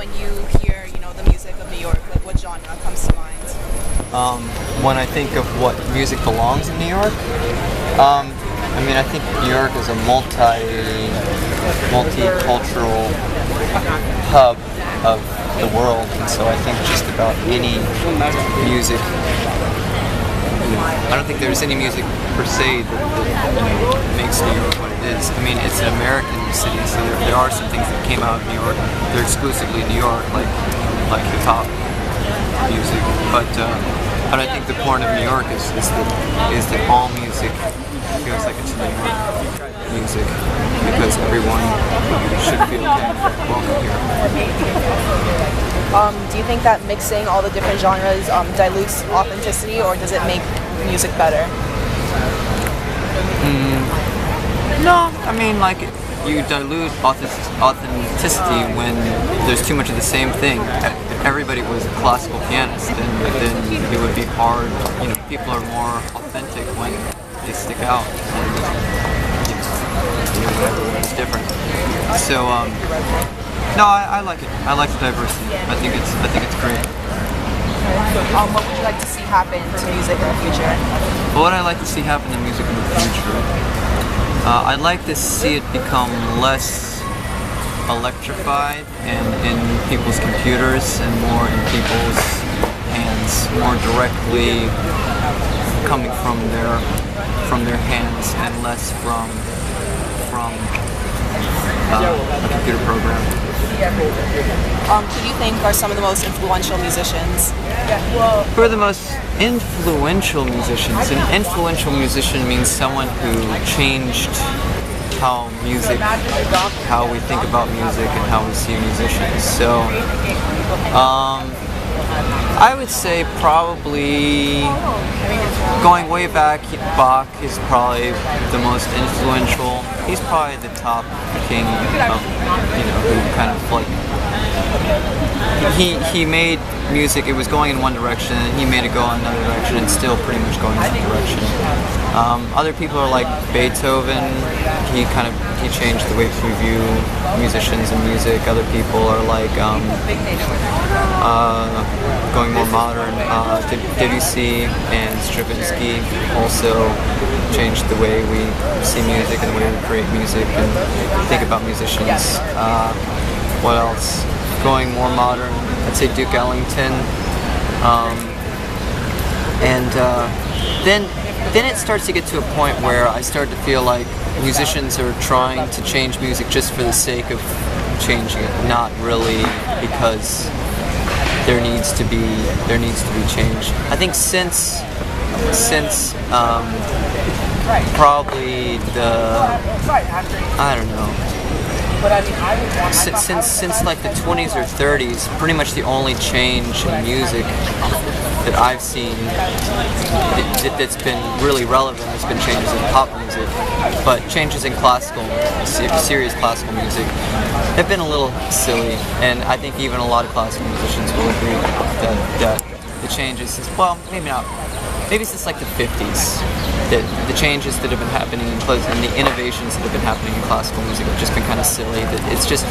when you hear, the music of New York? Like, what genre comes to mind? When I think of what music belongs in New York, I think New York is a multicultural hub of the world, and so I think just about any music. I don't think there's any music per se that makes New York what it is. It's an American city, so there are some things that came out of New York. They're exclusively New York, like hip hop music. But I think the point of New York is that all music feels like it's New York music, because everyone should feel welcome here. Do you think that mixing all the different genres dilutes authenticity, or does it make music better? No, you dilute authenticity when there's too much of the same thing. If everybody was a classical pianist, then it would be hard. People are more authentic when they stick out, and everyone's different. So, no, I like it. I like the diversity. I think it's great. What would you like to see happen to music in the future? What I'd like to see happen to music in the future, I'd like to see it become less electrified and in people's computers and more in people's hands, more directly coming from their hands and less from a computer program. Who do you think are some of the most influential musicians? Who are the most influential musicians? An influential musician means someone who changed how we think about music and how we see musicians. So, I would say probably going way back, Bach is probably the most influential. He's probably the top king of, who kind of like, he made music, it was going in one direction, and he made it go in another direction, and still pretty much going in that direction. Other people are like Beethoven. He changed the way we view musicians and music. Other people are like going more modern. Debussy and Stravinsky also changed the way we see music and the way we create music and think about musicians. What else? Going more modern, I'd say Duke Ellington. Then it starts to get to a point where I start to feel like musicians are trying to change music just for the sake of changing it, not really because there needs to be change. I think since probably since like the 20s or 30s, pretty much the only change in music that I've seen that's been really relevant has been changes in pop music, but changes in classical, serious classical music have been a little silly, and I think even a lot of classical musicians will agree that the changes, maybe not. Maybe since like the 50s, that the changes that have been happening and the innovations that have been happening in classical music have just been kind of silly. That it's just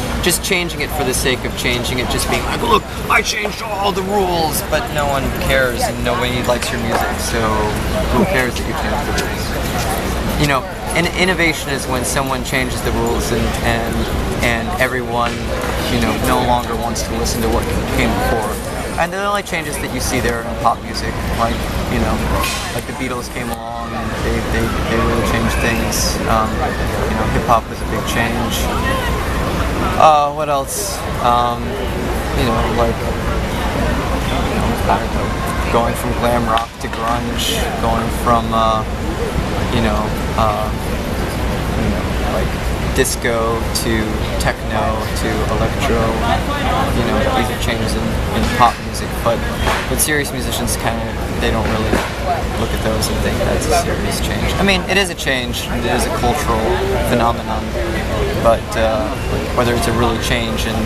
changing it for the sake of changing it, just being like, look, I changed all the rules, but no one cares and nobody likes your music, so who cares that you changed the rules? And innovation is when someone changes the rules and everyone, no longer wants to listen to what came before. And the only changes that you see there in pop music, like the Beatles came along and they really changed things. Hip hop was a big change. What else? Going from glam rock to grunge, going from disco to techno to electro. These are changes in pop music, but serious musicians they don't really look at those and think that's a serious change. It is a change, and it is a cultural phenomenon, but whether it's a really change in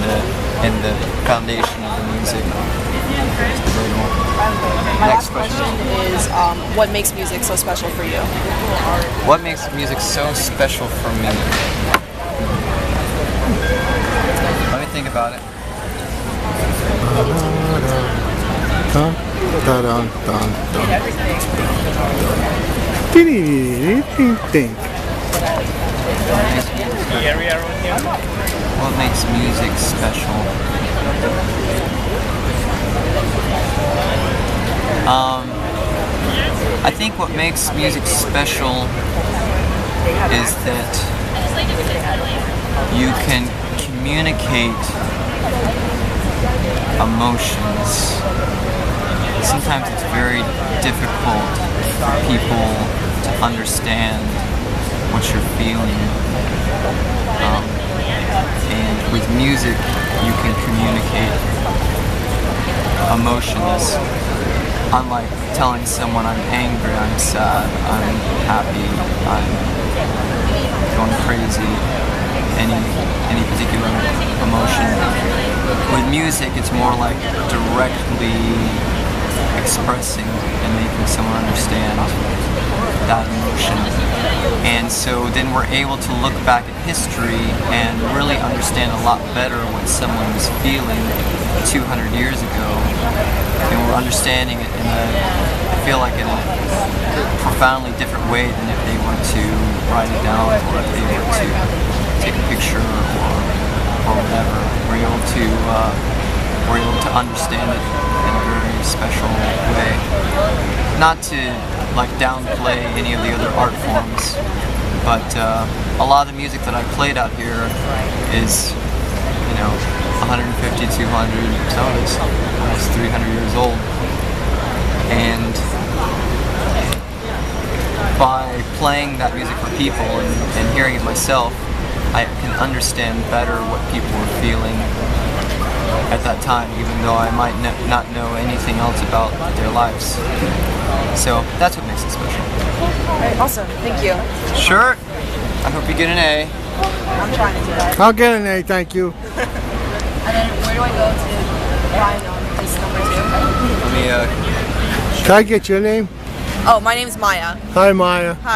the foundation of the music is debatable. My last question is, what makes music so special for you? What makes music so special for me? Let me think about it. Dun, dun, dun, dun, dun. Ding. What makes music special? I think what makes music special is that you can communicate emotions. Sometimes it's very difficult for people to understand what you're feeling. And with music, you can communicate emotions. Unlike telling someone I'm angry, I'm sad, I'm happy, I'm going crazy, any particular emotion. With music, it's more like directly expressing and making someone understand that emotion. And so then we're able to look back at history and really understand a lot better what someone was feeling 200 years ago. And we're understanding it I feel like in a profoundly different way than if they were to write it down or if they were to take a picture or whatever. We're able to understand it in a very special way. Not to like downplay any of the other art forms, but a lot of the music that I played out here is, 150, 200, some of it's almost 300 years old. And by playing that music for people and hearing it myself, I can understand better what people were feeling at that time, even though I might not know anything else about their lives. So that's what makes it special. All right, awesome. Thank you. Sure. I hope you get an A. I'm trying to do that. I'll get an A, thank you. And then where do I go to find this number 2? Let me Can I get your name? Oh, my name's Maya. Hi, Maya. Hi.